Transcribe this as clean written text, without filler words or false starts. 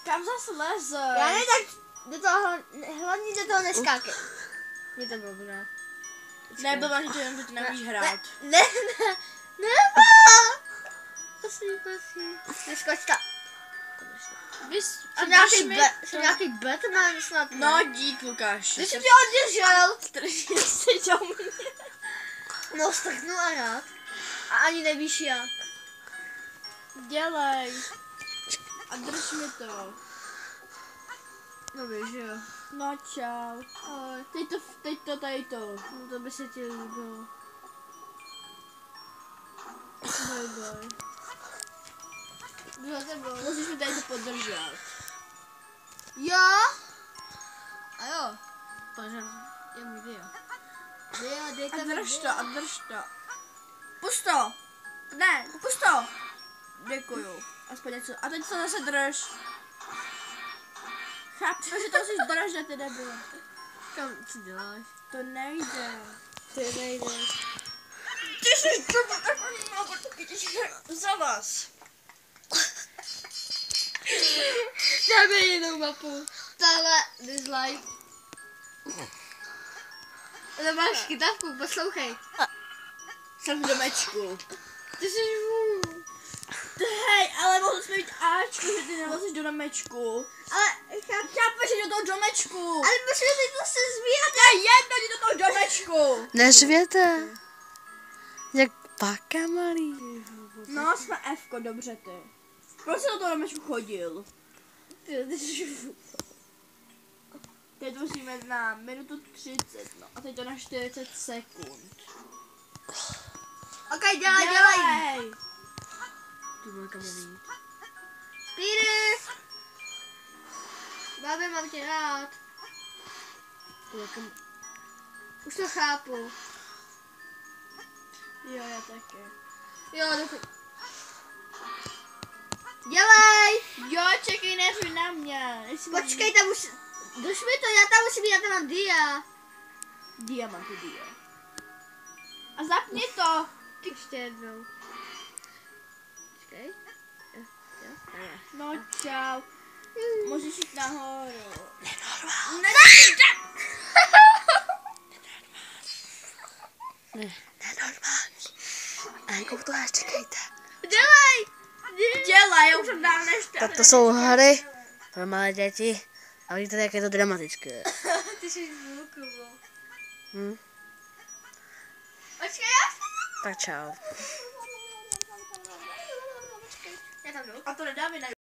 Kam zase leze? Já ne, tak do toho, hlavně do toho neskákej. Je to dobré. Nebyla, že to jenom, že ty nevíš hrát. Ne. Prosím. Neskoč tam. Jsem nějaký Batman snad. No dík, Lukáš. Ty jsi mě održel. Strašně seděl mě. No, strhnu a rád. A ani nevíš jak. Dělej. A drž mi to. No víš, jo. No čau. Ale Teď to, tady to. no to by se ti líbilo. Bye bye. Za tebou. Musíš mi tady to podržet. Jo? A jo. Protože je můj dia. Dejte mi dia. A drž to. Pust to. Ne, pust to. Děkuju. Aspoň něco. A teď to zase drž. Chápeš, že to musíš držet, ty debil. Kam, co děláš? To nejde. Ty nejdeš. Ty jsi to takový za vás. Dáme jinou mapu. Tahle dislike. Ale máš kytávku, poslouchej. Jsem v domečku. Ty jsi vůl. Hej, ale mohl jsme mít Ačku, že ty nevlezeš do domečku. Ale Chápeš, že do toho domečku. ale musíme si to se zvírat. To je jedno, jdi do toho domečku. Neřvěte. Jak páka malý. No, jsme Fko, dobře ty. Proč jsi do toho domečku chodil? Ty jsi vůl. Teď musíme na minutu 30, no. A teď to na 40 sekund. Ok, dělej. Ty vole, kam mám jít? Peter. Babi, mám tě rád. Ty vole, kam... Už to chápu. Jo, já taky. Jo, dělej. Jo, čekej, neřuj na mě. Počkej, tam už... Drž mi to, já tam musím jít, já tam mám dia. Diamanty dia. A zapni to. Ještě jednou. Počkej. Jo, takhle. No, čau. Můžeš jít nahoru. Nenormální. A jakou to máš, čekejte. Dělej. Dělej, já už jsem dávno Tak to jsou hry pro malé děti. A vidíte, jak je to dramatické. Ty jsi zvukovou. Počkej, já Tak čau. Já tam jdu. A to nedávej na